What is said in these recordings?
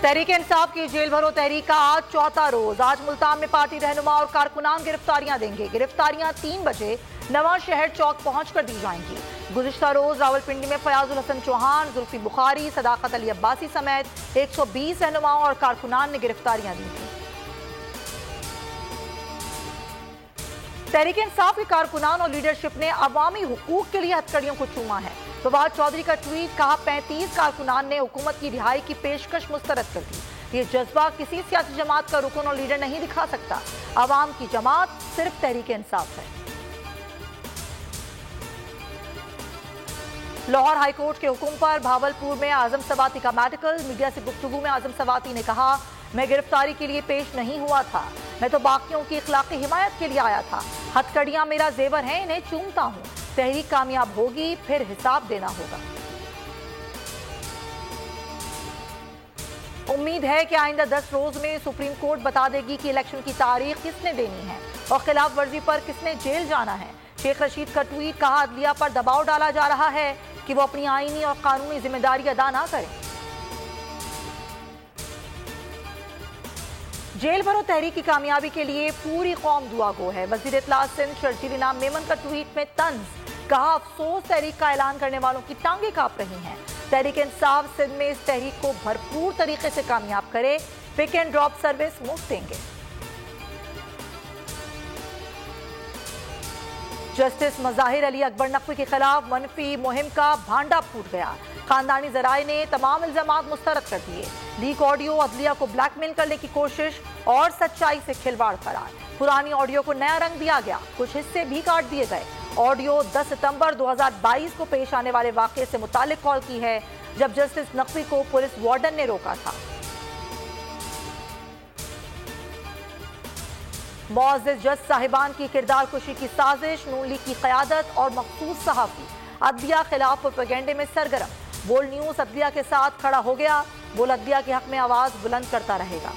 तहरीक इंसाफ की जेल भरो तहरीक का आज चौथा रोज। आज मुल्तान में पार्टी रहनुमा और कारकुनान गिरफ्तारियां देंगे। गिरफ्तारियां 3 बजे नवाज शहर चौक पहुंचकर दी जाएंगी। गुज़िश्ता रोज रावलपिंडी में फयाजुल हसन चौहान, जुल्फी बुखारी, सदाकत अली अब्बासी समेत 120 रहनुमाओं और कारकुनान ने गिरफ्तारियां दी थी। तहरीक इंसाफ के कारकुनान और लीडरशिप ने अवामी हुकूक के लिए हथकड़ियों को चूमा है। फवाद चौधरी का ट्वीट, कहा 35 कारकुनान ने हुकूमत की रिहाई की पेशकश मुस्तरद कर दी। ये जज्बा किसी सियासी जमात का रुकन और लीडर नहीं दिखा सकता। अवाम की जमात सिर्फ तहरीक इंसाफ है। लाहौर हाईकोर्ट के हुक्म पर भावलपुर में आजम सवाती का मेडिकल। मीडिया से गुफ्तगू में आजम सवाती ने कहा, मैं गिरफ्तारी के लिए पेश नहीं हुआ था, मैं तो बाकियों की इखलाकी हिमायत के लिए आया था। हथकड़ियां मेरा जेवर हैं, इन्हें चूमता हूं। तहरीक कामयाब होगी, फिर हिसाब देना होगा। उम्मीद है कि आइंदा 10 रोज में सुप्रीम कोर्ट बता देगी कि इलेक्शन की तारीख किसने देनी है और खिलाफ वर्जी पर किसने जेल जाना है। शेख रशीद का ट्वीट, कहा अदलिया पर दबाव डाला जा रहा है कि वो अपनी आईनी और कानूनी जिम्मेदारी अदा ना करें। जेल भरो तहरीक की कामयाबी के लिए पूरी कौम दुआ गो है। वजीर इत्तलात सिंध शर्जील इनाम मेमन का ट्वीट में तंज, कहा अफसोस तहरीक का ऐलान करने वालों की टांगे कांप रही हैं। तहरीक इंसाफ सिंध में इस तहरीक को भरपूर तरीके से कामयाब करे। पिक एंड ड्रॉप सर्विस मुफ्त देंगे। जस्टिस मज़ाहिर अली अकबर नकवी के खिलाफ मनफी मुहिम का भांडा फूट गया। खानदानी जराए ने तमाम इल्जामात मुस्तरद कर दिए। लीक ऑडियो, अदलिया को ब्लैकमेल करने की कोशिश और सच्चाई से खिलवाड़ करार। पुरानी ऑडियो को नया रंग दिया गया, कुछ हिस्से भी काट दिए गए। ऑडियो 10 सितंबर 2022 को पेश आने वाले वाकये से मुतालिक कॉल की है, जब जस्टिस नकवी को पुलिस वार्डन ने रोका था। मुअज़्ज़िज़ जज साहिबान की किरदार कुशी की साजिश, नून लीग की क़यादत और मखसूस सहाफ़ी अदलिया खिलाफ प्रोपेगेंडे में सरगर्म। बोल न्यूज़ अदलिया के साथ खड़ा हो गया। बोल अदलिया के हक में आवाज बुलंद करता रहेगा।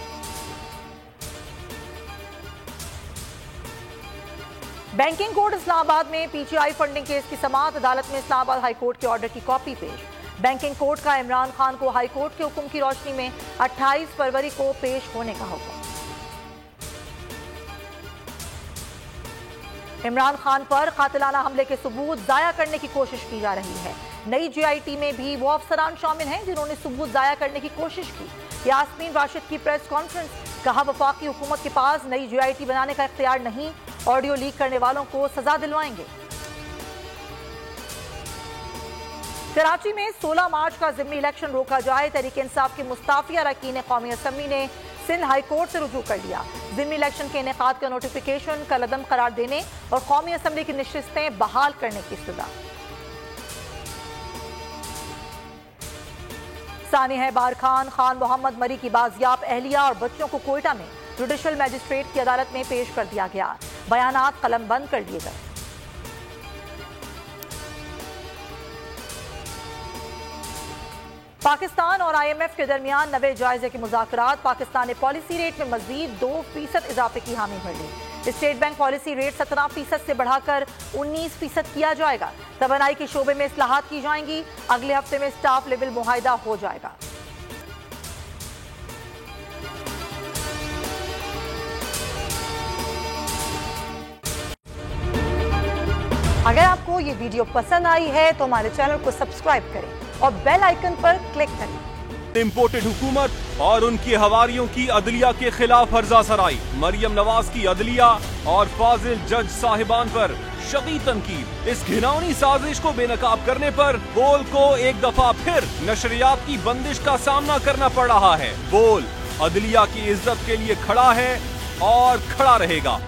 बैंकिंग कोर्ट इस्लामाबाद में पीटीआई फंडिंग केस की समाअत। अदालत में इस्लामाबाद हाईकोर्ट के ऑर्डर की कॉपी पेश। बैंकिंग कोर्ट का इमरान खान को हाईकोर्ट के हुक्म की रोशनी में 28 फरवरी को पेश होने का हुक्म। इमरान खान पर कातिलाना हमले के सबूत जाया करने की कोशिश की जा रही है। नई जेआईटी में भी वो अफसरान शामिल हैं जिन्होंने सबूत जाया करने की कोशिश की। यास्मीन राशिद की प्रेस कॉन्फ्रेंस, कहा वफाकी हुकूमत के पास नई जेआईटी बनाने का इख्तियार नहीं, ऑडियो लीक करने वालों को सजा दिलवाएंगे। कराची में 16 मार्च का ज़िम्मी इलेक्शन रोका जाए। तहरीक इंसाफ के मुस्ताफिया अरकान कौमी असम्बली ने सिंध हाई कोर्ट से रुजू कर लिया। ज़िम्मी इलेक्शन के इनेकाद का नोटिफिकेशन कल अदम करार देने और कौमी असम्बली की नशिस्तें बहाल करने की इस्तदा। सानी है बार खान मोहम्मद मरी की बाजियाब अहलिया और बच्चों को कोयटा में जुडिशल मैजिस्ट्रेट की अदालत में पेश कर दिया गया। बयानात कलम बंद कर दिए गए। पाकिस्तान और IMF के दरमियान नवे जायजे के मुज़ाकरात। पाकिस्तान ने पॉलिसी रेट में मजीद 2% इजाफे की हामी भर ली। स्टेट बैंक पॉलिसी रेट 17% से बढ़ाकर 19% किया जाएगा। तवानाई के शोबे में इस्लाहात की जाएंगी। अगले हफ्ते में स्टाफ लेवल मुआहिदा हो जाएगा। अगर आपको ये वीडियो पसंद आई है तो हमारे चैनल को सब्सक्राइब करें और बेल आइकन पर क्लिक करें। इम्पोर्टेड हुकूमत और उनकी हवारियों की अदलिया के खिलाफ हर्जा सराई। मरियम नवाज की अदलिया और फाजिल जज साहिबान पर शदीद तनकीद। इस घिनौनी साजिश को बेनकाब करने पर बोल को एक दफा फिर नशरियात की बंदिश का सामना करना पड़ रहा है। बोल अदलिया की इज्जत के लिए खड़ा है और खड़ा रहेगा।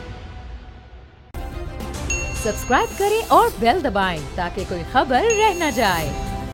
सब्सक्राइब करें और बेल दबाएं ताकि कोई खबर रह न जाए।